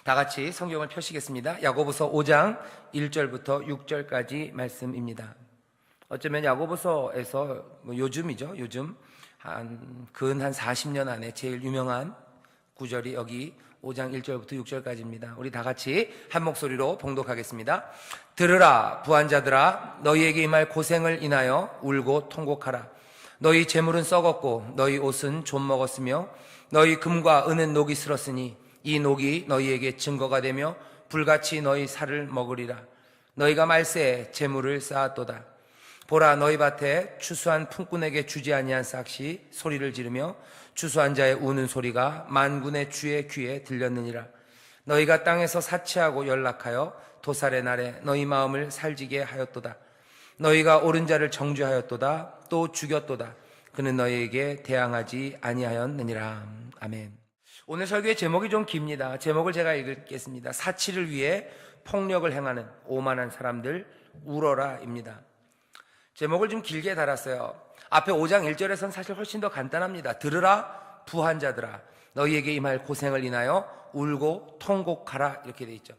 다 같이 성경을 펴시겠습니다. 야고보서 5장 1절부터 6절까지 말씀입니다. 어쩌면 야고보서에서 요즘이죠. 요즘 근 40년 안에 제일 유명한 구절이 여기 5장 1절부터 6절까지입니다. 우리 다 같이 한 목소리로 봉독하겠습니다. 들으라 부한자들아, 너희에게 임할 고생을 인하여 울고 통곡하라. 너희 재물은 썩었고 너희 옷은 좀 먹었으며 너희 금과 은은 녹이 슬었으니 이 녹이 너희에게 증거가 되며 불같이 너희 살을 먹으리라. 너희가 말세에 재물을 쌓았도다. 보라, 너희 밭에 추수한 품꾼에게 주지 아니한 싹이 소리를 지르며 추수한 자의 우는 소리가 만군의 주의 귀에 들렸느니라. 너희가 땅에서 사치하고 연락하여 도살의 날에 너희 마음을 살지게 하였도다. 너희가 옳은 자를 정죄하였도다. 또 죽였도다. 그는 너희에게 대항하지 아니하였느니라. 아멘. 오늘 설교의 제목이 좀 깁니다. 제목을 제가 읽겠습니다. 사치를 위해 폭력을 행하는 오만한 사람들 울어라입니다. 제목을 좀 길게 달았어요. 앞에 5장 1절에서는 사실 훨씬 더 간단합니다. 들으라 부한자들아, 너희에게 임할 고생을 인하여 울고 통곡하라, 이렇게 돼 있죠.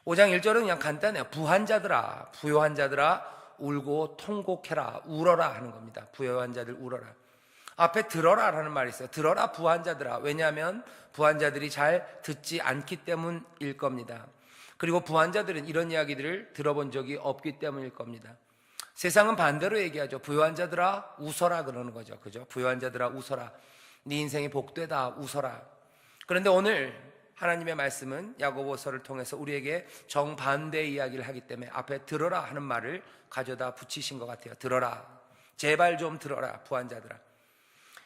5장 1절은 그냥 간단해요. 부한자들아, 부요한 자들아, 울고 통곡해라, 울어라 하는 겁니다. 부요한 자들 울어라. 앞에 들어라라는 말이 있어요. 들어라 부한자들아. 왜냐하면 부한자들이 잘 듣지 않기 때문일 겁니다. 그리고 부한자들은 이런 이야기들을 들어본 적이 없기 때문일 겁니다. 세상은 반대로 얘기하죠. 부요한 자들아 웃어라 그러는 거죠. 그죠? 부요한 자들아 웃어라. 네 인생이 복되다 웃어라. 그런데 오늘 하나님의 말씀은 야고보서를 통해서 우리에게 정반대의 이야기를 하기 때문에 앞에 들어라 하는 말을 가져다 붙이신 것 같아요. 들어라. 제발 좀 들어라 부한 자들아.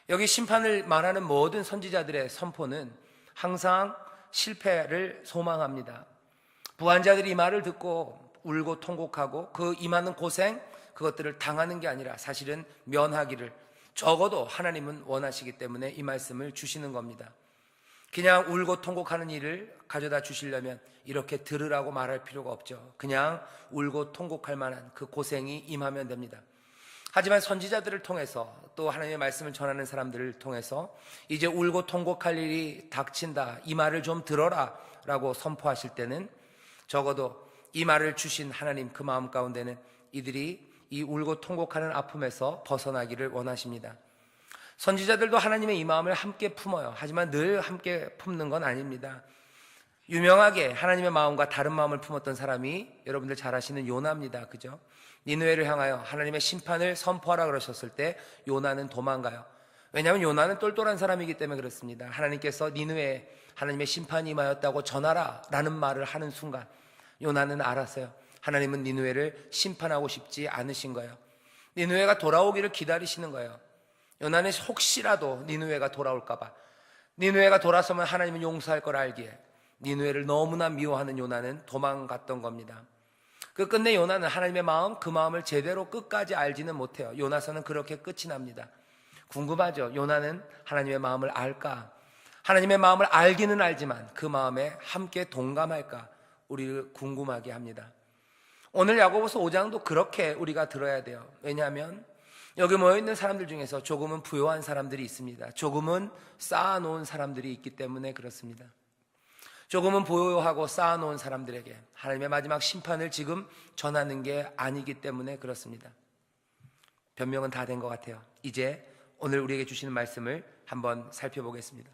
여기 심판을 말하는 모든 선지자들의 선포는 항상 실패를 소망합니다. 부한 자들이 이 말을 듣고 울고 통곡하고 그 임하는 고생, 그것들을 당하는 게 아니라 사실은 면하기를 적어도 하나님은 원하시기 때문에 이 말씀을 주시는 겁니다. 그냥 울고 통곡하는 일을 가져다 주시려면 이렇게 들으라고 말할 필요가 없죠. 그냥 울고 통곡할 만한 그 고생이 임하면 됩니다. 하지만 선지자들을 통해서 또 하나님의 말씀을 전하는 사람들을 통해서 이제 울고 통곡할 일이 닥친다, 이 말을 좀 들어라 라고 선포하실 때는 적어도 이 말을 주신 하나님 그 마음 가운데는 이들이 이 울고 통곡하는 아픔에서 벗어나기를 원하십니다. 선지자들도 하나님의 이 마음을 함께 품어요. 하지만 늘 함께 품는 건 아닙니다. 유명하게 하나님의 마음과 다른 마음을 품었던 사람이 여러분들 잘 아시는 요나입니다. 그죠? 니느웨를 향하여 하나님의 심판을 선포하라 그러셨을 때 요나는 도망가요. 왜냐하면 요나는 똘똘한 사람이기 때문에 그렇습니다. 하나님께서 니느웨에 하나님의 심판이 임하였다고 전하라 라는 말을 하는 순간 요나는 알았어요. 하나님은 니느웨를 심판하고 싶지 않으신 거예요. 니느웨가 돌아오기를 기다리시는 거예요. 요나는 혹시라도 니느웨가 돌아올까봐, 니느웨가 돌아서면 하나님은 용서할 걸 알기에 니느웨를 너무나 미워하는 요나는 도망갔던 겁니다. 끝내 요나는 하나님의 마음, 그 마음을 제대로 끝까지 알지는 못해요. 요나서는 그렇게 끝이 납니다. 궁금하죠? 요나는 하나님의 마음을 알까? 하나님의 마음을 알기는 알지만 그 마음에 함께 동감할까? 우리를 궁금하게 합니다. 오늘 야고보서 5장도 그렇게 우리가 들어야 돼요. 왜냐하면 여기 모여있는 사람들 중에서 조금은 부요한 사람들이 있습니다. 조금은 쌓아놓은 사람들이 있기 때문에 그렇습니다. 조금은 부요하고 쌓아놓은 사람들에게 하나님의 마지막 심판을 지금 전하는 게 아니기 때문에 그렇습니다. 변명은 다 된 것 같아요. 이제 오늘 우리에게 주시는 말씀을 한번 살펴보겠습니다.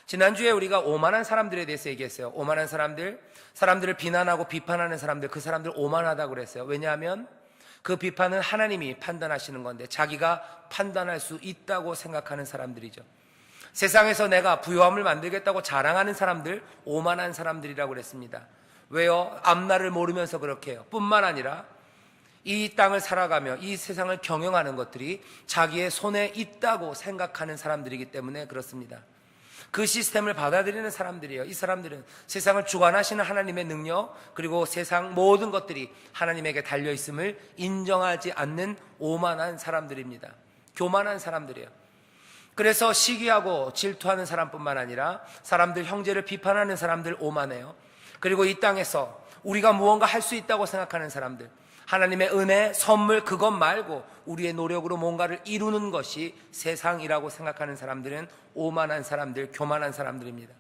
지난주에 우리가 오만한 사람들에 대해서 얘기했어요. 오만한 사람들을 비난하고 비판하는 사람들, 그 사람들 오만하다고 그랬어요. 왜냐하면 그 비판은 하나님이 판단하시는 건데 자기가 판단할 수 있다고 생각하는 사람들이죠. 세상에서 내가 부요함을 만들겠다고 자랑하는 사람들, 오만한 사람들이라고 그랬습니다. 왜요? 앞날을 모르면서 그렇게 해요. 뿐만 아니라 이 땅을 살아가며 이 세상을 경영하는 것들이 자기의 손에 있다고 생각하는 사람들이기 때문에 그렇습니다. 그 시스템을 받아들이는 사람들이에요. 이 사람들은 세상을 주관하시는 하나님의 능력, 그리고 세상 모든 것들이 하나님에게 달려있음을 인정하지 않는 오만한 사람들입니다. 교만한 사람들이에요. 그래서 시기하고 질투하는 사람뿐만 아니라 사람들, 형제를 비판하는 사람들 오만해요. 그리고 이 땅에서 우리가 무언가 할 수 있다고 생각하는 사람들, 하나님의 은혜, 선물, 그것 말고 우리의 노력으로 뭔가를 이루는 것이 세상이라고 생각하는 사람들은 오만한 사람들, 교만한 사람들입니다.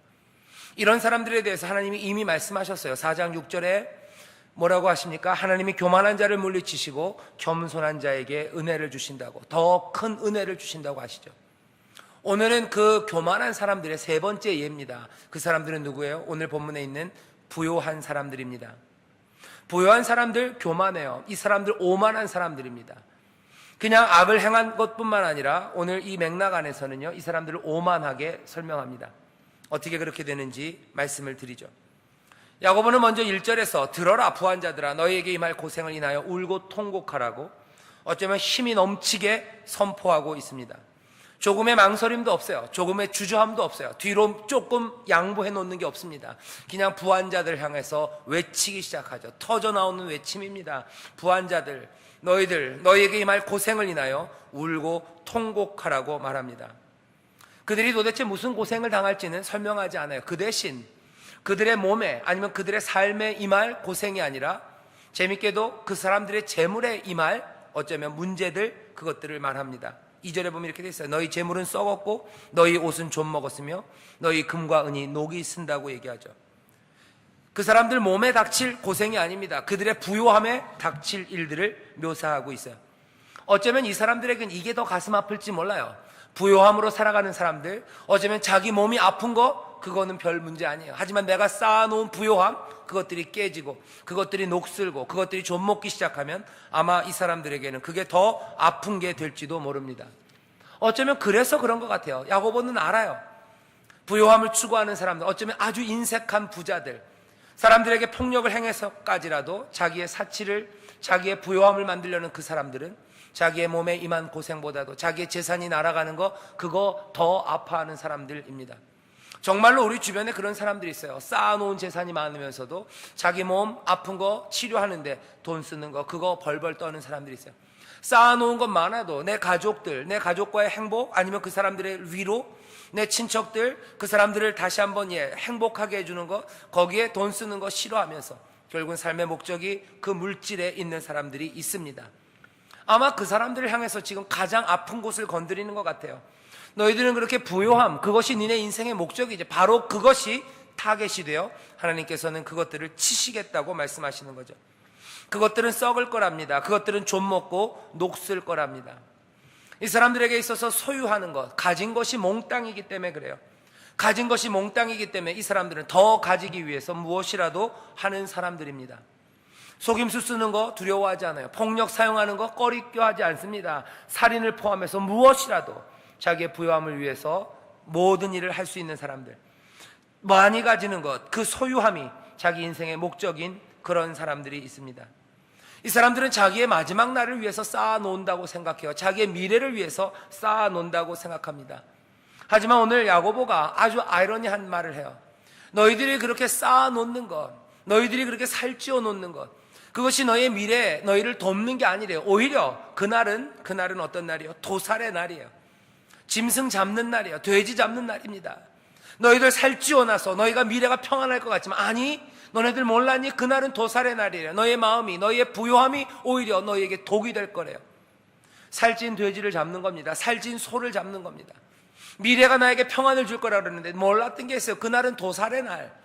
이런 사람들에 대해서 하나님이 이미 말씀하셨어요. 4장 6절에 뭐라고 하십니까? 하나님이 교만한 자를 물리치시고 겸손한 자에게 은혜를 주신다고, 더 큰 은혜를 주신다고 하시죠. 오늘은 그 교만한 사람들의 세 번째 예입니다. 그 사람들은 누구예요? 오늘 본문에 있는 부요한 사람들입니다. 부요한 사람들 교만해요. 이 사람들 오만한 사람들입니다. 그냥 악을 행한 것뿐만 아니라 오늘 이 맥락 안에서는요, 이 사람들을 오만하게 설명합니다. 어떻게 그렇게 되는지 말씀을 드리죠. 야고보는 먼저 1절에서 들어라 부한 자들아 너희에게 임할 고생을 인하여 울고 통곡하라고 어쩌면 힘이 넘치게 선포하고 있습니다. 조금의 망설임도 없어요. 조금의 주저함도 없어요. 뒤로 조금 양보해 놓는 게 없습니다. 그냥 부한 자들 향해서 외치기 시작하죠. 터져 나오는 외침입니다. 부한 자들, 너희에게 임할 고생을 인하여 울고 통곡하라고 말합니다. 그들이 도대체 무슨 고생을 당할지는 설명하지 않아요. 그 대신 그들의 몸에 아니면 그들의 삶에 임할 고생이 아니라 재밌게도 그 사람들의 재물에 임할 어쩌면 문제들, 그것들을 말합니다. 2절에 보면 이렇게 돼 있어요. 너희 재물은 썩었고 너희 옷은 좀 먹었으며 너희 금과 은이 녹이 쓴다고 얘기하죠. 그 사람들 몸에 닥칠 고생이 아닙니다. 그들의 부요함에 닥칠 일들을 묘사하고 있어요. 어쩌면 이 사람들에게는 이게 더 가슴 아플지 몰라요. 부요함으로 살아가는 사람들, 어쩌면 자기 몸이 아픈 거 그거는 별 문제 아니에요. 하지만 내가 쌓아놓은 부요함, 그것들이 깨지고 그것들이 녹슬고 그것들이 좀 먹기 시작하면 아마 이 사람들에게는 그게 더 아픈 게 될지도 모릅니다. 어쩌면 그래서 그런 것 같아요. 야고보는 알아요. 부요함을 추구하는 사람들, 어쩌면 아주 인색한 부자들, 사람들에게 폭력을 행해서까지라도 자기의 사치를, 자기의 부요함을 만들려는 그 사람들은 자기의 몸에 임한 고생보다도 자기의 재산이 날아가는 거, 그거 더 아파하는 사람들입니다. 정말로 우리 주변에 그런 사람들이 있어요. 쌓아놓은 재산이 많으면서도 자기 몸 아픈 거 치료하는데 돈 쓰는 거, 그거 벌벌 떠는 사람들이 있어요. 쌓아놓은 것 많아도 내 가족들, 내 가족과의 행복, 아니면 그 사람들의 위로, 내 친척들, 그 사람들을 다시 한번 행복하게 해주는 거, 거기에 돈 쓰는 거 싫어하면서 결국은 삶의 목적이 그 물질에 있는 사람들이 있습니다. 아마 그 사람들을 향해서 지금 가장 아픈 곳을 건드리는 것 같아요. 너희들은 그렇게 부요함, 그것이 니네 인생의 목적이지. 바로 그것이 타겟이 되어 하나님께서는 그것들을 치시겠다고 말씀하시는 거죠. 그것들은 썩을 거랍니다. 그것들은 좀 먹고 녹슬 거랍니다. 이 사람들에게 있어서 소유하는 것, 가진 것이 몽땅이기 때문에 그래요. 가진 것이 몽땅이기 때문에 이 사람들은 더 가지기 위해서 무엇이라도 하는 사람들입니다. 속임수 쓰는 거 두려워하지 않아요. 폭력 사용하는 거 꺼리껴하지 않습니다. 살인을 포함해서 무엇이라도 자기의 부요함을 위해서 모든 일을 할 수 있는 사람들, 많이 가지는 것, 그 소유함이 자기 인생의 목적인 그런 사람들이 있습니다. 이 사람들은 자기의 마지막 날을 위해서 쌓아놓는다고 생각해요. 자기의 미래를 위해서 쌓아놓는다고 생각합니다. 하지만 오늘 야고보가 아주 아이러니한 말을 해요. 너희들이 그렇게 쌓아놓는 것, 너희들이 그렇게 살찌워 놓는 것, 그것이 너의 미래에 너희를 돕는 게 아니래요. 오히려 그날은 어떤 날이에요? 도살의 날이에요. 짐승 잡는 날이에요. 돼지 잡는 날입니다. 너희들 살찌워 나서 너희가 미래가 평안할 것 같지만, 아니, 너네들 몰랐니? 그날은 도살의 날이래요. 너의 마음이, 너의 부요함이 오히려 너희에게 독이 될 거래요. 살찐 돼지를 잡는 겁니다. 살찐 소를 잡는 겁니다. 미래가 나에게 평안을 줄 거라 그러는데 몰랐던 게 있어요. 그날은 도살의 날.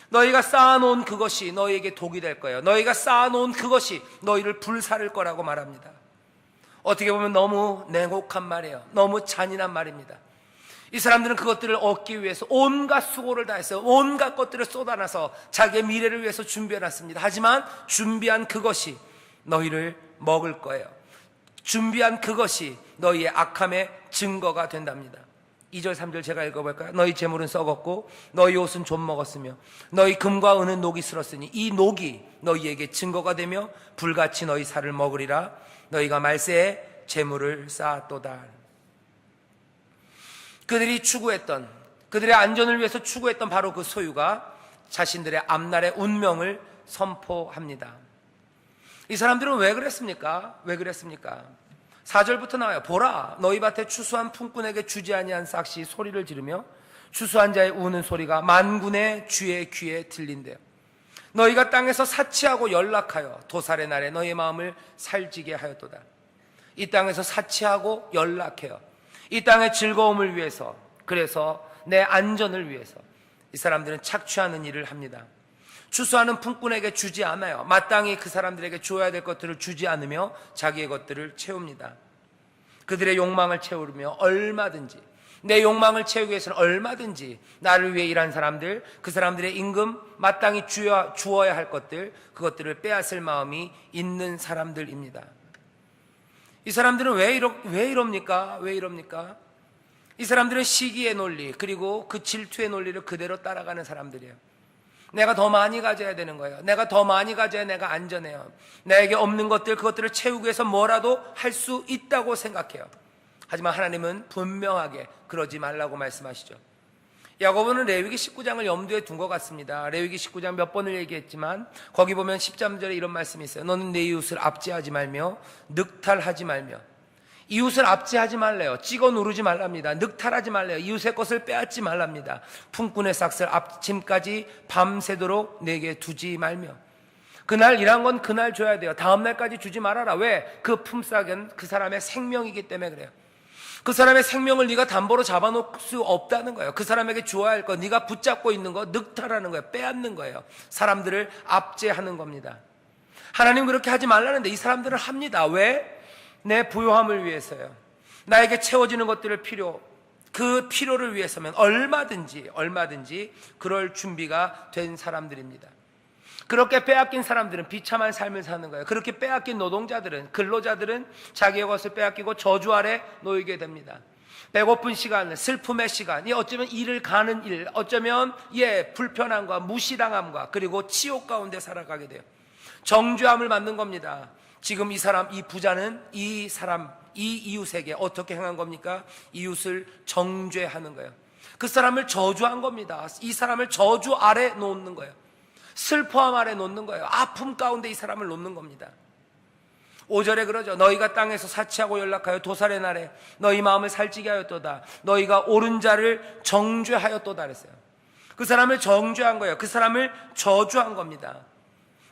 너희가 쌓아놓은 그것이 너희에게 독이 될 거예요. 너희가 쌓아놓은 그것이 너희를 불살을 거라고 말합니다. 어떻게 보면 너무 냉혹한 말이에요. 너무 잔인한 말입니다. 이 사람들은 그것들을 얻기 위해서 온갖 수고를 다했어요. 온갖 것들을 쏟아놔서 자기의 미래를 위해서 준비해놨습니다. 하지만 준비한 그것이 너희를 먹을 거예요. 준비한 그것이 너희의 악함의 증거가 된답니다. 2절 3절 제가 읽어볼까요? 너희 재물은 썩었고 너희 옷은 좀 먹었으며 너희 금과 은은 녹이 슬었으니 이 녹이 너희에게 증거가 되며 불같이 너희 살을 먹으리라. 너희가 말세에 재물을 쌓았도다. 그들이 추구했던, 그들의 안전을 위해서 추구했던 바로 그 소유가 자신들의 앞날의 운명을 선포합니다. 이 사람들은 왜 그랬습니까? 4절부터 나와요. 보라, 너희 밭에 추수한 품꾼에게 주지 아니한 싹시 소리를 지르며 추수한 자의 우는 소리가 만군의 주의 귀에 들린대요. 너희가 땅에서 사치하고 연락하여 도살의 날에 너희의 마음을 살찌게 하였도다. 이 땅에서 사치하고 연락해요. 이 땅의 즐거움을 위해서, 그래서 내 안전을 위해서 이 이 사람들은 착취하는 일을 합니다. 추수하는 품꾼에게 주지 않아요. 마땅히 그 사람들에게 줘야 될 것들을 주지 않으며 자기의 것들을 채웁니다. 그들의 욕망을 채우며 얼마든지, 내 욕망을 채우기 위해서는 얼마든지 나를 위해 일한 사람들, 그 사람들의 임금, 마땅히 주어야 할 것들, 그것들을 빼앗을 마음이 있는 사람들입니다. 이 사람들은 왜 이럽니까? 이 사람들은 시기의 논리, 그리고 그 질투의 논리를 그대로 따라가는 사람들이에요. 내가 더 많이 가져야 되는 거예요. 내가 더 많이 가져야 내가 안전해요. 나에게 없는 것들, 그것들을 채우기 위해서 뭐라도 할 수 있다고 생각해요. 하지만 하나님은 분명하게 그러지 말라고 말씀하시죠. 야고보는 레위기 19장을 염두에 둔 것 같습니다. 레위기 19장 몇 번을 얘기했지만 거기 보면 13절에 이런 말씀이 있어요. 너는 내 이웃을 압제하지 말며 늑탈하지 말며. 이웃을 압제하지 말래요. 찍어 누르지 말랍니다. 늑탈하지 말래요. 이웃의 것을 빼앗지 말랍니다. 품꾼의 삭슬 아침까지 밤새도록 내게 두지 말며. 그날 일한 건 그날 줘야 돼요. 다음 날까지 주지 말아라. 왜? 그 품삯은 그 사람의 생명이기 때문에 그래요. 그 사람의 생명을 네가 담보로 잡아놓을 수 없다는 거예요. 그 사람에게 주어야 할 거, 네가 붙잡고 있는 거 늑탈하는 거예요. 빼앗는 거예요. 사람들을 압제하는 겁니다. 하나님 그렇게 하지 말라는데 이 사람들은 합니다. 왜? 내 부요함을 위해서요. 나에게 채워지는 것들을 그 필요를 위해서면 얼마든지 그럴 준비가 된 사람들입니다. 그렇게 빼앗긴 사람들은 비참한 삶을 사는 거예요. 그렇게 빼앗긴 노동자들은, 근로자들은 자기의 것을 빼앗기고 저주 아래 놓이게 됩니다. 배고픈 시간, 슬픔의 시간, 어쩌면 일을 가는 일, 어쩌면 불편함과 무시당함과 그리고 치욕 가운데 살아가게 돼요. 정죄함을 받는 겁니다. 지금 이 부자는 이 이웃에게 어떻게 행한 겁니까? 이웃을 정죄하는 거예요. 그 사람을 저주한 겁니다. 이 사람을 저주 아래 놓는 거예요. 슬퍼함 아래 놓는 거예요. 아픔 가운데 이 사람을 놓는 겁니다. 5절에 그러죠. 너희가 땅에서 사치하고 연락하여 도살의 날에 너희 마음을 살찌게 하였도다. 너희가 옳은 자를 정죄하였도다 그랬어요. 그 사람을 정죄한 거예요. 그 사람을 저주한 겁니다.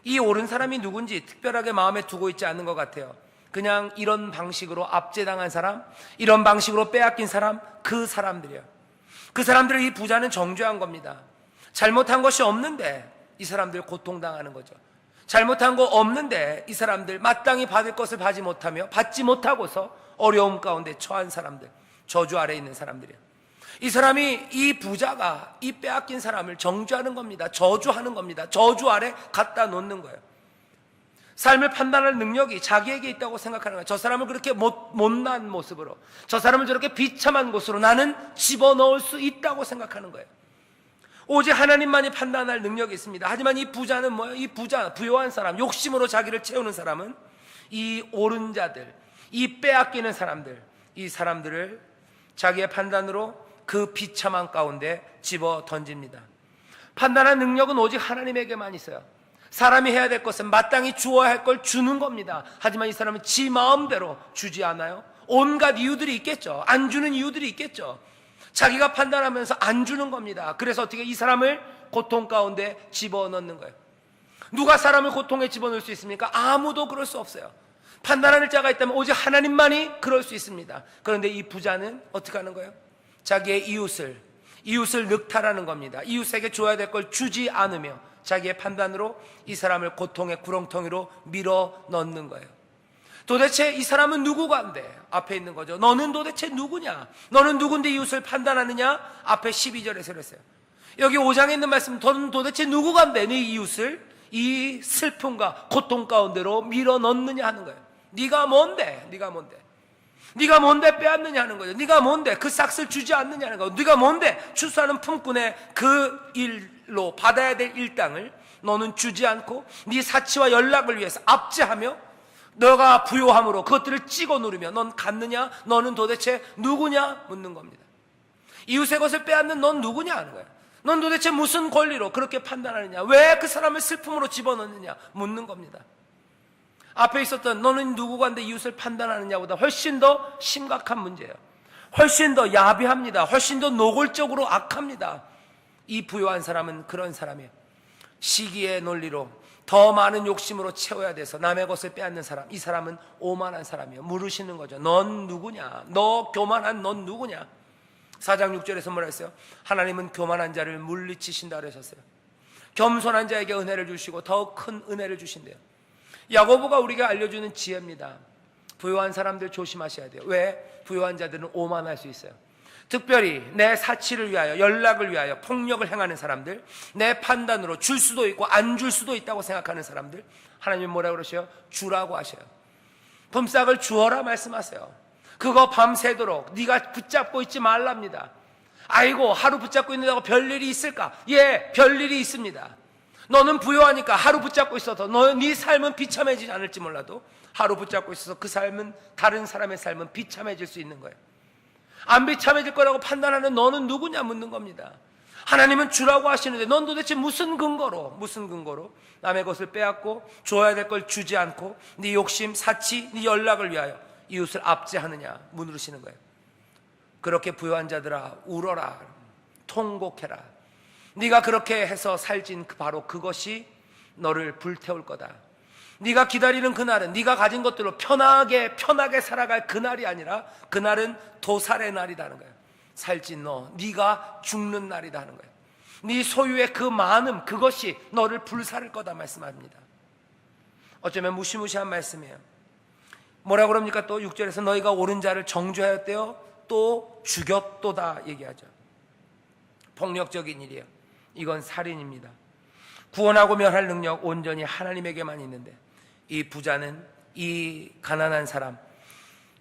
이 옳은 사람이 누군지 특별하게 마음에 두고 있지 않는 것 같아요. 그냥 이런 방식으로 압제당한 사람, 이런 방식으로 빼앗긴 사람, 그 사람들이에요. 그 사람들을 이 부자는 정죄한 겁니다. 잘못한 것이 없는데 이 사람들 고통당하는 거죠. 잘못한 거 없는데 이 사람들 마땅히 받을 것을 받지 못하고서 어려움 가운데 처한 사람들, 저주 아래 있는 사람들이에요. 이 부자가 이 빼앗긴 사람을 정죄하는 겁니다. 저주하는 겁니다. 저주 아래 갖다 놓는 거예요. 삶을 판단할 능력이 자기에게 있다고 생각하는 거예요. 저 사람을 그렇게 못난 모습으로, 저 사람을 저렇게 비참한 곳으로 나는 집어넣을 수 있다고 생각하는 거예요. 오직 하나님만이 판단할 능력이 있습니다. 하지만 이 부자는 뭐예요? 이 부요한 사람, 욕심으로 자기를 채우는 사람은 이 옳은 자들, 이 빼앗기는 사람들, 이 사람들을 자기의 판단으로 그 비참한 가운데 집어 던집니다. 판단할 능력은 오직 하나님에게만 있어요. 사람이 해야 될 것은 마땅히 주어야 할 걸 주는 겁니다. 하지만 이 사람은 지 마음대로 주지 않아요. 온갖 이유들이 있겠죠. 안 주는 이유들이 있겠죠. 자기가 판단하면서 안 주는 겁니다. 그래서 어떻게 이 사람을 고통 가운데 집어넣는 거예요. 누가 사람을 고통에 집어넣을 수 있습니까? 아무도 그럴 수 없어요. 판단하는 자가 있다면 오직 하나님만이 그럴 수 있습니다. 그런데 이 부자는 어떻게 하는 거예요? 자기의 이웃을 늑탈하는 겁니다. 이웃에게 줘야 될 걸 주지 않으며 자기의 판단으로 이 사람을 고통의 구렁텅이로 밀어 넣는 거예요. 도대체 이 사람은 누구간데? 앞에 있는 거죠. 너는 도대체 누구냐? 너는 누군데 이웃을 판단하느냐? 앞에 12절에서 그랬어요. 여기 5장에 있는 말씀, 너는 도대체 누구간데 네 이웃을 이 슬픔과 고통 가운데로 밀어 넣느냐 하는 거예요. 네가 뭔데? 네가 뭔데 빼앗느냐 하는 거죠. 네가 뭔데 그 싹을 주지 않느냐 하는 거죠. 네가 뭔데 추수하는 품꾼의 그 일로 받아야 될 일당을 너는 주지 않고 네 사치와 연락을 위해서 압제하며 너가 부요함으로 그것들을 찍어 누르며 넌 갔느냐? 너는 도대체 누구냐? 묻는 겁니다. 이웃의 것을 빼앗는 넌 누구냐 하는 거예요. 넌 도대체 무슨 권리로 그렇게 판단하느냐? 왜 그 사람을 슬픔으로 집어넣느냐? 묻는 겁니다. 앞에 있었던 너는 누구간데 이웃을 판단하느냐보다 훨씬 더 심각한 문제예요. 훨씬 더 야비합니다. 훨씬 더 노골적으로 악합니다. 이 부요한 사람은 그런 사람이에요. 시기의 논리로 더 많은 욕심으로 채워야 돼서 남의 것을 빼앗는 사람, 이 사람은 오만한 사람이에요. 물으시는 거죠. 넌 누구냐? 너 교만한 넌 누구냐? 4장 6절에서 뭐라 했어요? 하나님은 교만한 자를 물리치신다 그러셨어요. 겸손한 자에게 은혜를 주시고 더 큰 은혜를 주신대요. 야고보가 우리가 알려주는 지혜입니다. 부유한 사람들 조심하셔야 돼요. 왜? 부유한 자들은 오만할 수 있어요. 특별히 내 사치를 위하여, 연락을 위하여 폭력을 행하는 사람들, 내 판단으로 줄 수도 있고 안 줄 수도 있다고 생각하는 사람들, 하나님은 뭐라고 그러셔요? 주라고 하셔요. 품삯을 주어라 말씀하세요. 그거 밤새도록 네가 붙잡고 있지 말랍니다. 아이고, 하루 붙잡고 있는다고 별일이 있을까? 예, 별일이 있습니다. 너는 부유하니까 하루 붙잡고 있어도 네 삶은 비참해지지 않을지 몰라도 하루 붙잡고 있어서 그 삶은, 다른 사람의 삶은 비참해질 수 있는 거예요. 안 비참해질 거라고 판단하는 너는 누구냐 묻는 겁니다. 하나님은 주라고 하시는데 넌 도대체 무슨 근거로 남의 것을 빼앗고 줘야 될 걸 주지 않고 네 욕심, 사치, 네 연락을 위하여 이웃을 압제하느냐 물으시는 거예요. 그렇게 부유한 자들아 울어라, 통곡해라. 네가 그렇게 해서 살진 바로 그것이 너를 불태울 거다. 네가 기다리는 그날은 네가 가진 것들로 편하게 살아갈 그날이 아니라 그날은 도살의 날이라는 거예요. 살찐 너, 네가 죽는 날이다 하는 거예요. 네 소유의 그 많음, 그것이 너를 불살을 거다 말씀합니다. 어쩌면 무시무시한 말씀이에요. 뭐라고 그럽니까? 또 6절에서 너희가 옳은 자를 정죄하였대요 또 죽였도다 얘기하죠. 폭력적인 일이에요. 이건 살인입니다. 구원하고 멸할 능력 온전히 하나님에게만 있는데 이 부자는, 이 가난한 사람,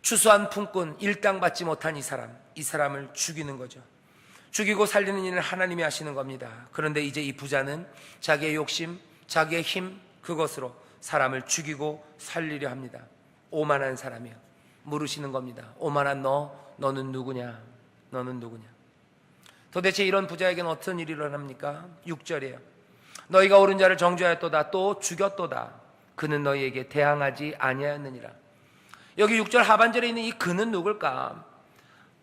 추수한 품꾼, 일당받지 못한 이 사람을 죽이는 거죠. 죽이고 살리는 일은 하나님이 하시는 겁니다. 그런데 이제 이 부자는 자기의 욕심, 자기의 힘, 그것으로 사람을 죽이고 살리려 합니다. 오만한 사람이요. 물으시는 겁니다. 오만한 너는 누구냐? 너는 누구냐? 도대체 이런 부자에게는 어떤 일이 일어납니까? 6절이에요. 너희가 옳은 자를 정죄하였도다 또 죽였도다. 그는 너희에게 대항하지 아니하였느니라. 여기 6절 하반절에 있는 이 그는 누굴까?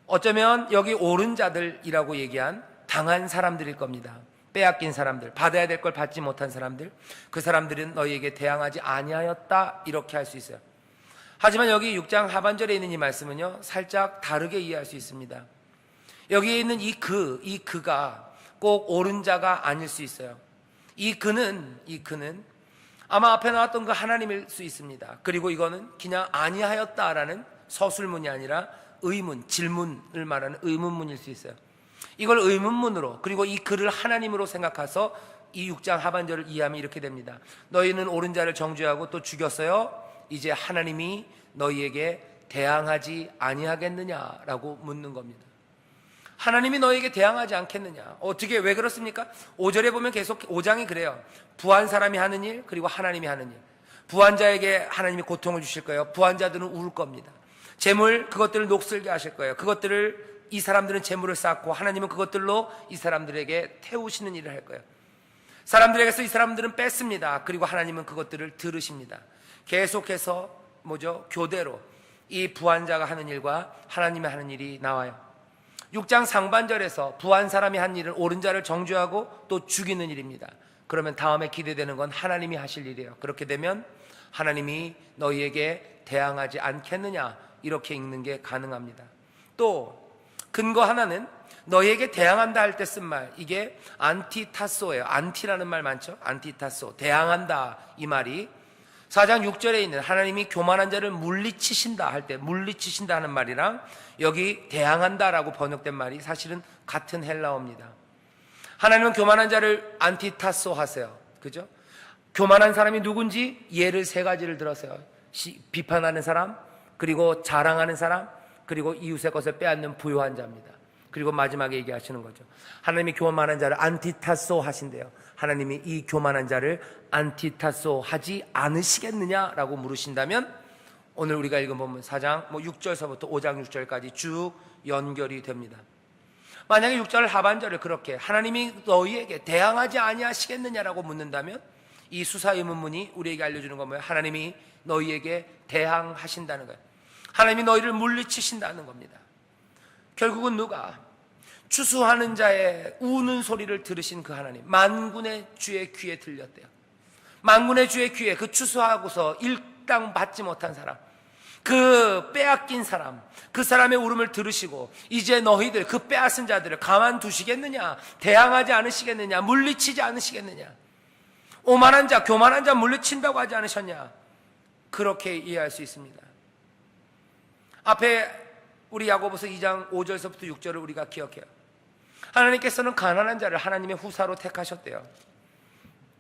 어쩌면 여기 옳은 자들이라고 얘기한 당한 사람들일 겁니다. 빼앗긴 사람들, 받아야 될 걸 받지 못한 사람들, 그 사람들은 너희에게 대항하지 아니하였다 이렇게 할 수 있어요. 하지만 여기 6장 하반절에 있는 이 말씀은요 살짝 다르게 이해할 수 있습니다. 여기에 있는 이 그가 꼭 옳은 자가 아닐 수 있어요. 이 그는 아마 앞에 나왔던 그 하나님일 수 있습니다. 그리고 이거는 그냥 아니하였다라는 서술문이 아니라 의문, 질문을 말하는 의문문일 수 있어요. 이걸 의문문으로, 그리고 이 글을 하나님으로 생각해서 이 6장 하반절을 이해하면 이렇게 됩니다. 너희는 옳은 자를 정죄하고 또 죽였어요. 이제 하나님이 너희에게 대항하지 아니하겠느냐라고 묻는 겁니다. 하나님이 너에게 대항하지 않겠느냐? 어떻게, 왜 그렇습니까? 5절에 보면 계속 5장이 그래요. 부한 사람이 하는 일, 그리고 하나님이 하는 일. 부한 자에게 하나님이 고통을 주실 거예요. 부한 자들은 울 겁니다. 재물, 그것들을 녹슬게 하실 거예요. 그것들을, 이 사람들은 재물을 쌓고 하나님은 그것들로 이 사람들에게 태우시는 일을 할 거예요. 사람들에게서 이 사람들은 뺐습니다. 그리고 하나님은 그것들을 들으십니다. 계속해서 교대로 이 부한 자가 하는 일과 하나님이 하는 일이 나와요. 6장 상반절에서 부한 사람이 한 일은 옳은 자를 정죄하고 또 죽이는 일입니다. 그러면 다음에 기대되는 건 하나님이 하실 일이에요. 그렇게 되면 하나님이 너희에게 대항하지 않겠느냐 이렇게 읽는 게 가능합니다. 또 근거 하나는 너희에게 대항한다 할 때 쓴 말, 이게 안티타소예요. 안티라는 말 많죠? 안티타소, 대항한다 이 말이 4장 6절에 있는 하나님이 교만한 자를 물리치신다 할 때 물리치신다 하는 말이랑 여기 대항한다라고 번역된 말이 사실은 같은 헬라어입니다. 하나님은 교만한 자를 안티타소 하세요. 그죠? 교만한 사람이 누군지 예를 세 가지를 들었어요. 비판하는 사람, 그리고 자랑하는 사람, 그리고 이웃의 것을 빼앗는 부유한 자입니다. 그리고 마지막에 얘기하시는 거죠. 하나님이 교만한 자를 안티타소 하신대요. 하나님이 이 교만한 자를 안티타소 하지 않으시겠느냐라고 물으신다면 오늘 우리가 읽은 본문 4장 6절서부터 5장 6절까지 쭉 연결이 됩니다. 만약에 6절 하반절을 그렇게 하나님이 너희에게 대항하지 아니하시겠느냐라고 묻는다면 이 수사 의문문이 우리에게 알려주는 건 뭐예요? 하나님이 너희에게 대항하신다는 거예요. 하나님이 너희를 물리치신다는 겁니다. 결국은 누가? 추수하는 자의 우는 소리를 들으신 그 하나님, 만군의 주의 귀에 들렸대요. 만군의 주의 귀에 그 추수하고서 일당 받지 못한 사람, 그 빼앗긴 사람, 그 사람의 울음을 들으시고 이제 너희들 그 빼앗은 자들을 가만두시겠느냐, 대항하지 않으시겠느냐, 물리치지 않으시겠느냐, 오만한 자, 교만한 자 물리친다고 하지 않으셨냐. 그렇게 이해할 수 있습니다. 앞에 우리 야고보서 2장 5절서부터 6절을 우리가 기억해요. 하나님께서는 가난한 자를 하나님의 후사로 택하셨대요.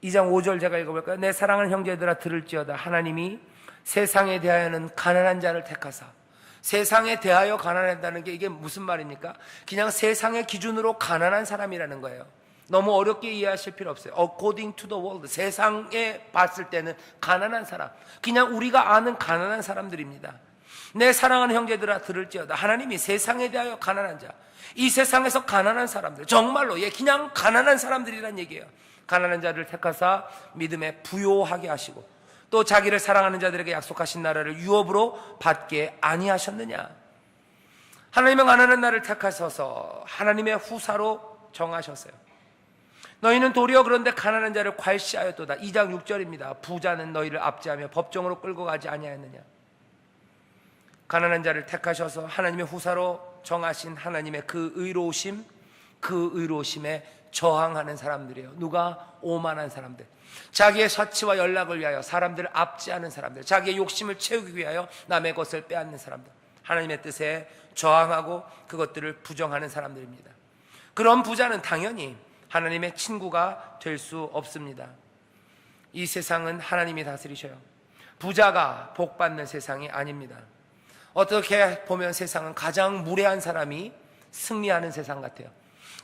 2장 5절 제가 읽어볼까요? 내 사랑하는 형제들아 들을지어다. 하나님이 세상에 대하여는 가난한 자를 택하사. 세상에 대하여 가난하다는 게 이게 무슨 말입니까? 그냥 세상의 기준으로 가난한 사람이라는 거예요. 너무 어렵게 이해하실 필요 없어요. According to the world, 세상에 봤을 때는 가난한 사람, 그냥 우리가 아는 가난한 사람들입니다. 내 사랑하는 형제들아 들을지어다. 하나님이 세상에 대하여 가난한 자, 이 세상에서 가난한 사람들, 정말로 그냥 가난한 사람들이란 얘기예요. 가난한 자를 택하사 믿음에 부요하게 하시고 또 자기를 사랑하는 자들에게 약속하신 나라를 유업으로 받게 아니하셨느냐. 하나님은 가난한 나를 택하셔서 하나님의 후사로 정하셨어요. 너희는 도리어 그런데 가난한 자를 괄시하였도다. 2장 6절입니다. 부자는 너희를 압제하며 법정으로 끌고 가지 아니하였느냐. 가난한 자를 택하셔서 하나님의 후사로 정하신 하나님의 그 의로우심, 그 의로우심에 저항하는 사람들이에요. 누가? 오만한 사람들, 자기의 사치와 연락을 위하여 사람들을 압제하는 사람들, 자기의 욕심을 채우기 위하여 남의 것을 빼앗는 사람들, 하나님의 뜻에 저항하고 그것들을 부정하는 사람들입니다. 그런 부자는 당연히 하나님의 친구가 될 수 없습니다. 이 세상은 하나님이 다스리셔요. 부자가 복받는 세상이 아닙니다. 어떻게 보면 세상은 가장 무례한 사람이 승리하는 세상 같아요.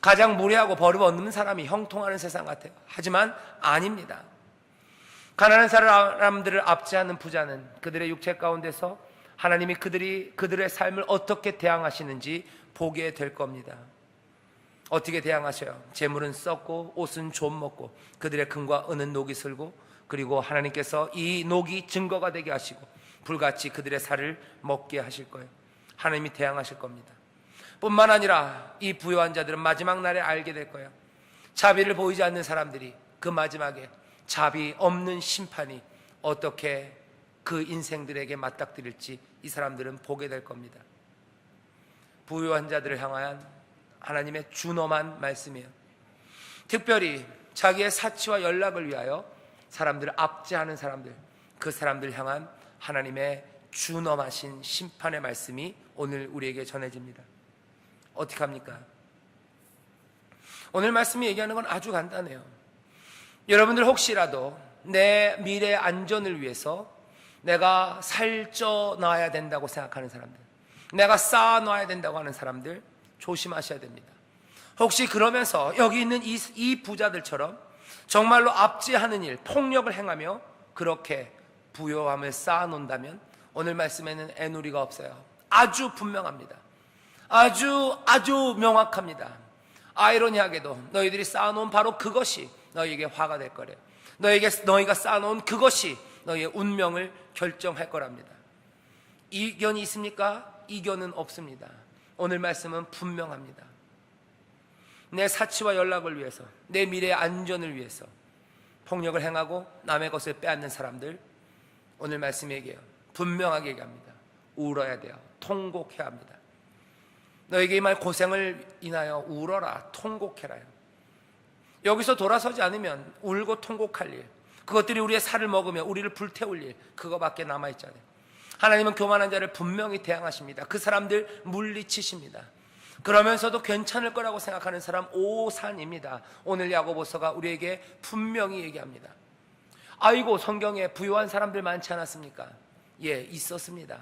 가장 무례하고 버릇 없는 사람이 형통하는 세상 같아요. 하지만 아닙니다. 가난한 사람들을 압제하는 부자는 그들의 육체 가운데서 하나님이 그들의 삶을 어떻게 대항하시는지 보게 될 겁니다. 어떻게 대항하셔요? 재물은 썩고 옷은 좀 먹고 그들의 금과 은은 녹이 슬고, 그리고 하나님께서 이 녹이 증거가 되게 하시고 불같이 그들의 살을 먹게 하실 거예요. 하나님이 대항하실 겁니다. 뿐만 아니라 이 부요한 자들은 마지막 날에 알게 될 거예요. 자비를 보이지 않는 사람들이 그 마지막에 자비 없는 심판이 어떻게 그 인생들에게 맞닥뜨릴지 이 사람들은 보게 될 겁니다. 부요한 자들을 향한 하나님의 준엄한 말씀이에요. 특별히 자기의 사치와 연락을 위하여 사람들을 압제하는 사람들, 그 사람들 향한 하나님의 준엄하신 심판의 말씀이 오늘 우리에게 전해집니다. 어떻게 합니까? 오늘 말씀이 얘기하는 건 아주 간단해요. 여러분들 혹시라도 내 미래 안전을 위해서 내가 살쪄 놔야 된다고 생각하는 사람들, 내가 쌓아 놔야 된다고 하는 사람들 조심하셔야 됩니다. 혹시 그러면서 여기 있는 이 부자들처럼 정말로 압제하는 일, 폭력을 행하며 그렇게 부요함을 쌓아놓는다면 오늘 말씀에는 애누리가 없어요. 아주 분명합니다. 아주 명확합니다. 아이러니하게도 너희들이 쌓아놓은 바로 그것이 너희에게 화가 될 거래요. 너희가 쌓아놓은 그것이 너희의 운명을 결정할 거랍니다. 이견이 있습니까? 이견은 없습니다. 오늘 말씀은 분명합니다. 내 사치와 연락을 위해서, 내 미래의 안전을 위해서 폭력을 행하고 남의 것을 빼앗는 사람들, 오늘 말씀이 얘기해요. 분명하게 얘기합니다. 울어야 돼요. 통곡해야 합니다. 너에게 이 말 고생을 인하여 울어라, 통곡해라요. 여기서 돌아서지 않으면 울고 통곡할 일, 그것들이 우리의 살을 먹으며 우리를 불태울 일, 그거밖에 남아있잖아요. 하나님은 교만한 자를 분명히 대항하십니다. 그 사람들 물리치십니다. 그러면서도 괜찮을 거라고 생각하는 사람 오산입니다. 오늘 야고보서가 우리에게 분명히 얘기합니다. 아이고, 성경에 부유한 사람들 많지 않았습니까? 예, 있었습니다.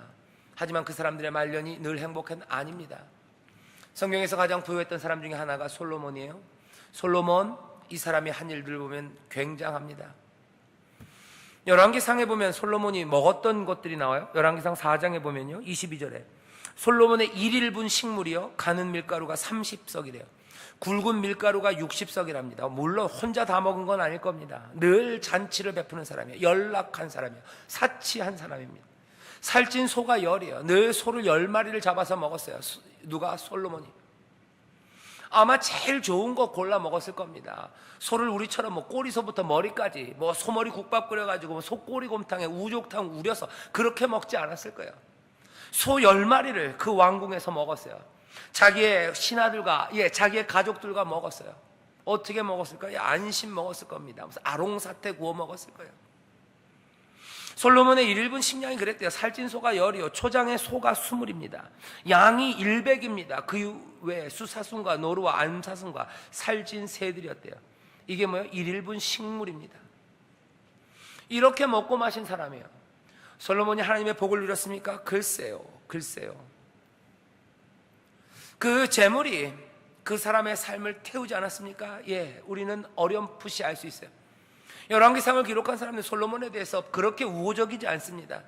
하지만 그 사람들의 말년이 늘 행복한 아닙니다. 성경에서 가장 부유했던 사람 중에 하나가 솔로몬이에요. 솔로몬, 이 사람이 한 일들을 보면 굉장합니다. 열왕기상에 보면 솔로몬이 먹었던 것들이 나와요. 열왕기상 4장에 보면요, 22절에 솔로몬의 1일분 식물이요, 가는 밀가루가 30석이래요. 굵은 밀가루가 60석이랍니다. 물론 혼자 다 먹은 건 아닐 겁니다. 늘 잔치를 베푸는 사람이에요. 연락한 사람이에요. 사치한 사람입니다. 살찐 소가 10이에요. 늘 소를 10마리를 잡아서 먹었어요. 누가? 솔로몬이. 아마 제일 좋은 거 골라 먹었을 겁니다. 소를 우리처럼 뭐 꼬리서부터 머리까지 뭐 소머리 국밥 끓여가지고 뭐 소꼬리곰탕에 우족탕 우려서 그렇게 먹지 않았을 거예요. 소 10마리를 그 왕궁에서 먹었어요. 자기의 신하들과 자기의 가족들과 먹었어요. 어떻게 먹었을까요? 안심 먹었을 겁니다. 무슨 아롱사태 구워 먹었을 거예요. 솔로몬의 1인분 식량이 그랬대요. 살찐 소가 10이요, 초장의 소가 20입니다. 양이 100입니다. 그 외에 수사순과 노루와 암사순과 살찐 새들이었대요. 이게 뭐예요? 1인분 식물입니다. 이렇게 먹고 마신 사람이에요. 솔로몬이 하나님의 복을 누렸습니까? 글쎄요. 그 재물이 그 사람의 삶을 태우지 않았습니까? 우리는 어렴풋이 알 수 있어요. 열왕기상을 기록한 사람들 솔로몬에 대해서 그렇게 우호적이지 않습니다.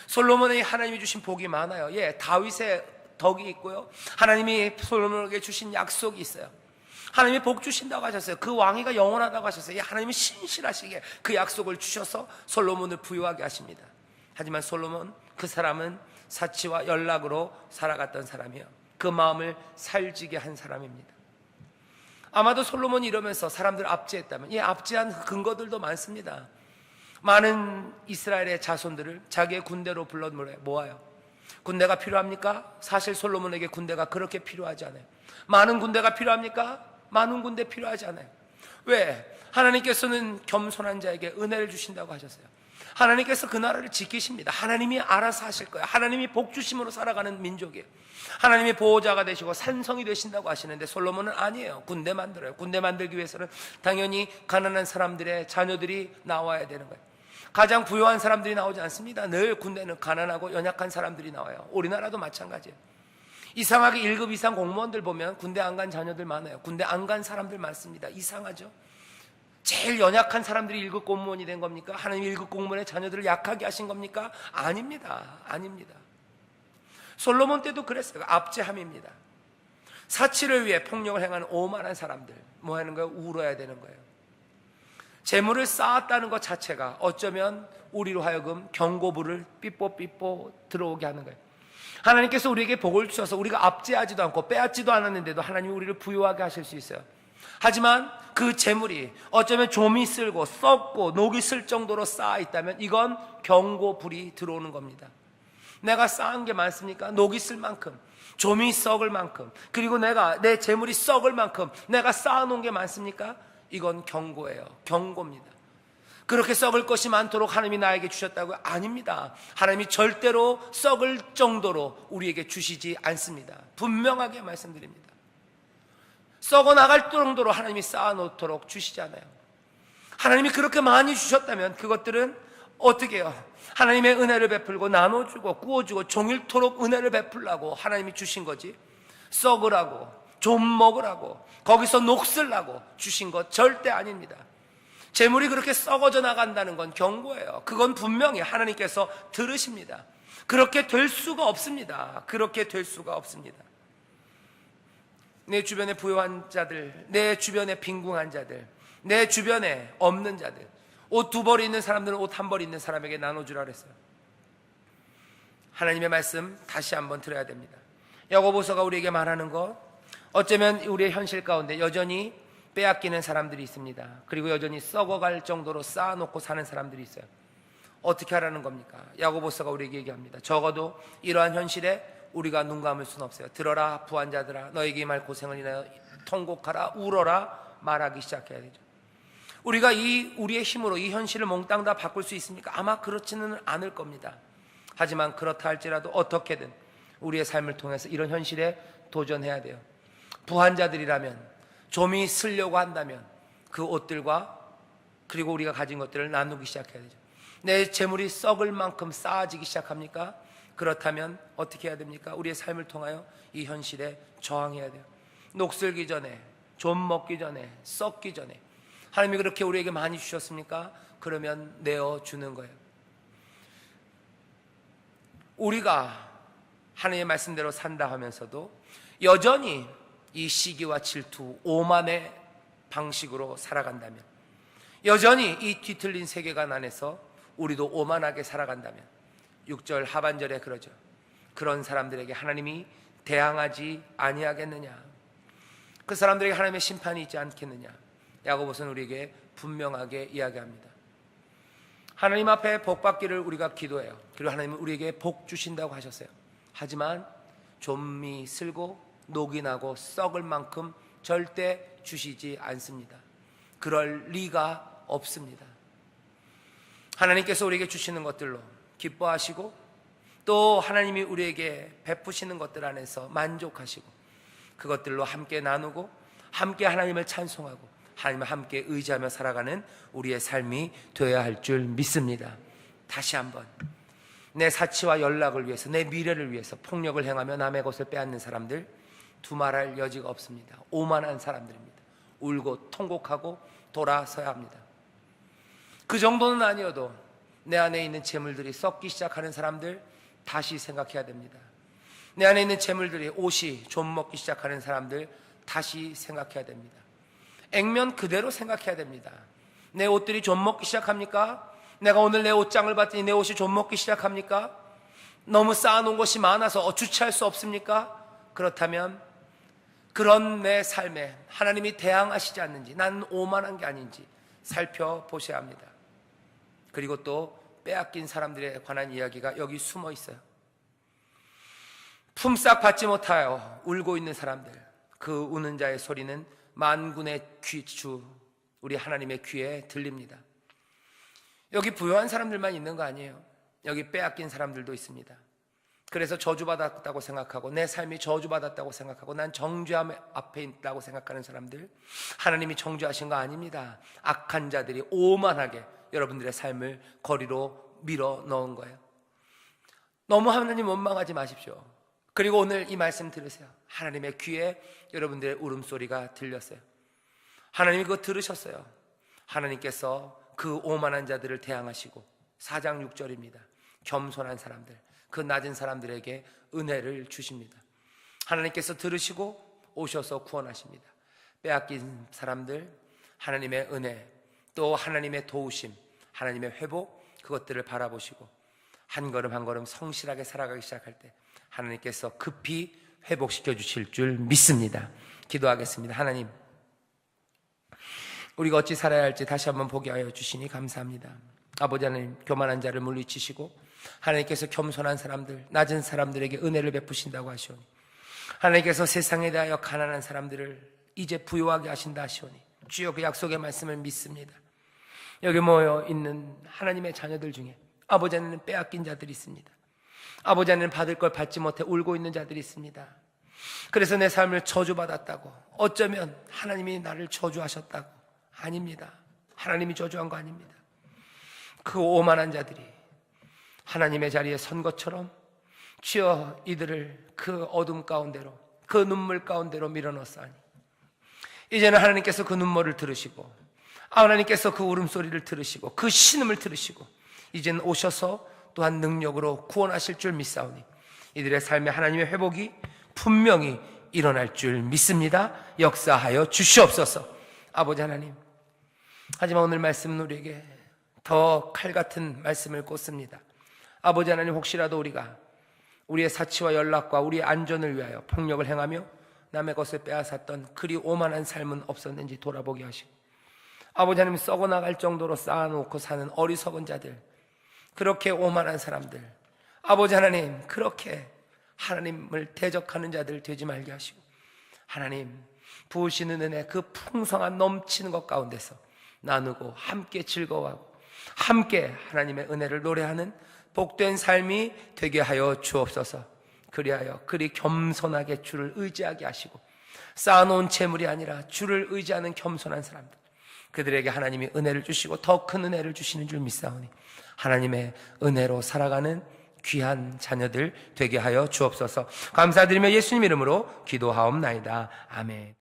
솔로몬의 하나님이 주신 복이 많아요. 다윗의 덕이 있고요, 하나님이 솔로몬에게 주신 약속이 있어요. 하나님이 복 주신다고 하셨어요. 그 왕위가 영원하다고 하셨어요. 하나님이 신실하시게 그 약속을 주셔서 솔로몬을 부유하게 하십니다. 하지만 솔로몬, 그 사람은 사치와 연락으로 살아갔던 사람이에요. 그 마음을 살지게 한 사람입니다. 아마도 솔로몬이 이러면서 사람들 압제했다면, 압제한 근거들도 많습니다. 많은 이스라엘의 자손들을 자기의 군대로 불러 모아요. 군대가 필요합니까? 사실 솔로몬에게 군대가 그렇게 필요하지 않아요. 많은 군대가 필요합니까? 많은 군대 필요하지 않아요. 왜? 하나님께서는 겸손한 자에게 은혜를 주신다고 하셨어요. 하나님께서 그 나라를 지키십니다. 하나님이 알아서 하실 거예요. 하나님이 복 주심으로 살아가는 민족이에요. 하나님이 보호자가 되시고 산성이 되신다고 하시는데 솔로몬은 아니에요. 군대 만들어요. 군대 만들기 위해서는 당연히 가난한 사람들의 자녀들이 나와야 되는 거예요. 가장 부유한 사람들이 나오지 않습니다. 늘 군대는 가난하고 연약한 사람들이 나와요. 우리나라도 마찬가지예요. 이상하게 1급 이상 공무원들 보면 군대 안 간 자녀들 많아요. 군대 안 간 사람들 많습니다. 이상하죠? 제일 연약한 사람들이 1급 공무원이 된 겁니까? 하나님 1급 공무원의 자녀들을 약하게 하신 겁니까? 아닙니다. 솔로몬 때도 그랬어요. 압제함입니다. 사치를 위해 폭력을 행하는 오만한 사람들, 뭐 하는 거예요? 울어야 되는 거예요. 재물을 쌓았다는 것 자체가 어쩌면 우리로 하여금 경고불을 삐뽀 들어오게 하는 거예요. 하나님께서 우리에게 복을 주셔서 우리가 압제하지도 않고 빼앗지도 않았는데도 하나님이 우리를 부유하게 하실 수 있어요. 하지만 그 재물이 어쩌면 좀이 쓸고 썩고 녹이 쓸 정도로 쌓아 있다면 이건 경고불이 들어오는 겁니다. 내가 쌓은 게 많습니까? 녹이 쓸 만큼, 좀이 썩을 만큼, 그리고 내 재물이 썩을 만큼 내가 쌓아놓은 게 많습니까? 이건 경고예요. 경고입니다. 그렇게 썩을 것이 많도록 하나님이 나에게 주셨다고요? 아닙니다. 하나님이 절대로 썩을 정도로 우리에게 주시지 않습니다. 분명하게 말씀드립니다. 썩어 나갈 정도로 하나님이 쌓아놓도록 주시잖아요. 하나님이 그렇게 많이 주셨다면 그것들은 어떻게 해요? 하나님의 은혜를 베풀고 나눠주고 구워주고 종일토록 은혜를 베풀라고 하나님이 주신 거지, 썩으라고 좀 먹으라고 거기서 녹슬라고 주신 것 절대 아닙니다. 재물이 그렇게 썩어져 나간다는 건 경고예요. 그건 분명히 하나님께서 들으십니다. 그렇게 될 수가 없습니다. 내 주변에 부유한 자들, 내 주변에 빈궁한 자들, 내 주변에 없는 자들, 옷 2벌 있는 사람들은 옷 1벌 있는 사람에게 나눠주라 그랬어요. 하나님의 말씀 다시 한번 들어야 됩니다. 야고보서가 우리에게 말하는 것, 어쩌면 우리의 현실 가운데 여전히 빼앗기는 사람들이 있습니다. 그리고 여전히 썩어갈 정도로 쌓아놓고 사는 사람들이 있어요. 어떻게 하라는 겁니까? 야고보서가 우리에게 얘기합니다. 적어도 이러한 현실에 우리가 눈 감을 수는 없어요. 들어라 부한자들아, 너에게 이 말 고생을 인하여 통곡하라, 울어라 말하기 시작해야 되죠. 우리가 우리의 힘으로 이 현실을 몽땅 다 바꿀 수 있습니까? 아마 그렇지는 않을 겁니다. 하지만 그렇다 할지라도 어떻게든 우리의 삶을 통해서 이런 현실에 도전해야 돼요. 부한자들이라면, 좀이 쓰려고 한다면 그 옷들과 그리고 우리가 가진 것들을 나누기 시작해야 되죠. 내 재물이 썩을 만큼 쌓아지기 시작합니까? 그렇다면 어떻게 해야 됩니까? 우리의 삶을 통하여 이 현실에 저항해야 돼요. 녹슬기 전에, 좀 먹기 전에, 썩기 전에. 하나님이 그렇게 우리에게 많이 주셨습니까? 그러면 내어주는 거예요. 우리가 하나님의 말씀대로 산다 하면서도 여전히 이 시기와 질투, 오만의 방식으로 살아간다면, 여전히 이 뒤틀린 세계관 안에서 우리도 오만하게 살아간다면 6절 하반절에 그러죠. 그런 사람들에게 하나님이 대항하지 아니하겠느냐, 그 사람들에게 하나님의 심판이 있지 않겠느냐. 야고보서는 우리에게 분명하게 이야기합니다. 하나님 앞에 복 받기를 우리가 기도해요. 그리고 하나님은 우리에게 복 주신다고 하셨어요. 하지만 좀이 슬고 녹이 나고 썩을 만큼 절대 주시지 않습니다. 그럴 리가 없습니다. 하나님께서 우리에게 주시는 것들로 기뻐하시고 또 하나님이 우리에게 베푸시는 것들 안에서 만족하시고 그것들로 함께 나누고 함께 하나님을 찬송하고 하나님을 함께 의지하며 살아가는 우리의 삶이 되어야 할 줄 믿습니다. 다시 한번 내 사치와 연락을 위해서 내 미래를 위해서 폭력을 행하며 남의 것을 빼앗는 사람들 두말할 여지가 없습니다. 오만한 사람들입니다. 울고 통곡하고 돌아서야 합니다. 그 정도는 아니어도 내 안에 있는 재물들이 썩기 시작하는 사람들 다시 생각해야 됩니다. 내 안에 있는 재물들이 옷이 좀 먹기 시작하는 사람들 다시 생각해야 됩니다. 액면 그대로 생각해야 됩니다. 내 옷들이 좀 먹기 시작합니까? 내가 오늘 내 옷장을 봤더니 내 옷이 좀 먹기 시작합니까? 너무 쌓아놓은 것이 많아서 주체할 수 없습니까? 그렇다면 그런 내 삶에 하나님이 대항하시지 않는지, 나는 오만한 게 아닌지 살펴보셔야 합니다. 그리고 또 빼앗긴 사람들에 관한 이야기가 여기 숨어 있어요. 품삯 받지 못하여 울고 있는 사람들, 그 우는 자의 소리는 만군의 귀주 우리 하나님의 귀에 들립니다. 여기 부유한 사람들만 있는 거 아니에요. 여기 빼앗긴 사람들도 있습니다. 그래서 저주받았다고 생각하고 내 삶이 저주받았다고 생각하고 난 정죄함 앞에 있다고 생각하는 사람들, 하나님이 정죄하신 거 아닙니다. 악한 자들이 오만하게 여러분들의 삶을 거리로 밀어 넣은 거예요. 너무 하나님 원망하지 마십시오. 그리고 오늘 이 말씀 들으세요. 하나님의 귀에 여러분들의 울음소리가 들렸어요. 하나님이 그거 들으셨어요. 하나님께서 그 오만한 자들을 대항하시고 4장 6절입니다. 겸손한 사람들, 그 낮은 사람들에게 은혜를 주십니다. 하나님께서 들으시고 오셔서 구원하십니다. 빼앗긴 사람들, 하나님의 은혜, 또 하나님의 도우심, 하나님의 회복, 그것들을 바라보시고 한 걸음 한 걸음 성실하게 살아가기 시작할 때 하나님께서 급히 회복시켜 주실 줄 믿습니다. 기도하겠습니다. 하나님, 우리가 어찌 살아야 할지 다시 한번 보게 하여 주시니 감사합니다. 아버지 하나님, 교만한 자를 물리치시고 하나님께서 겸손한 사람들, 낮은 사람들에게 은혜를 베푸신다고 하시오니, 하나님께서 세상에 대하여 가난한 사람들을 이제 부유하게 하신다 하시오니, 주여 그 약속의 말씀을 믿습니다. 여기 모여 있는 하나님의 자녀들 중에 아버지 하나님 빼앗긴 자들이 있습니다. 아버지 하나님 받을 걸 받지 못해 울고 있는 자들이 있습니다. 그래서 내 삶을 저주받았다고, 어쩌면 하나님이 나를 저주하셨다고. 아닙니다. 하나님이 저주한 거 아닙니다. 그 오만한 자들이 하나님의 자리에 선 것처럼 주여 이들을 그 어둠 가운데로, 그 눈물 가운데로 밀어넣었사니 이제는 하나님께서 그 눈물을 들으시고 하나님께서 그 울음소리를 들으시고 그 신음을 들으시고 이제는 오셔서 또한 능력으로 구원하실 줄 믿사오니 이들의 삶에 하나님의 회복이 분명히 일어날 줄 믿습니다. 역사하여 주시옵소서. 아버지 하나님, 하지만 오늘 말씀은 우리에게 더 칼같은 말씀을 꽂습니다. 아버지 하나님, 혹시라도 우리가 우리의 사치와 연락과 우리의 안전을 위하여 폭력을 행하며 남의 것을 빼앗았던 그리 오만한 삶은 없었는지 돌아보게 하시고, 아버지 하나님, 썩어나갈 정도로 쌓아놓고 사는 어리석은 자들, 그렇게 오만한 사람들, 아버지 하나님, 그렇게 하나님을 대적하는 자들 되지 말게 하시고, 하나님 부으시는 은혜, 그 풍성한 넘치는 것 가운데서 나누고 함께 즐거워하고 함께 하나님의 은혜를 노래하는 복된 삶이 되게 하여 주옵소서. 그리하여 그리 겸손하게 주를 의지하게 하시고 쌓아놓은 재물이 아니라 주를 의지하는 겸손한 사람들, 그들에게 하나님이 은혜를 주시고 더 큰 은혜를 주시는 줄 믿사오니 하나님의 은혜로 살아가는 귀한 자녀들 되게 하여 주옵소서. 감사드리며 예수님 이름으로 기도하옵나이다. 아멘.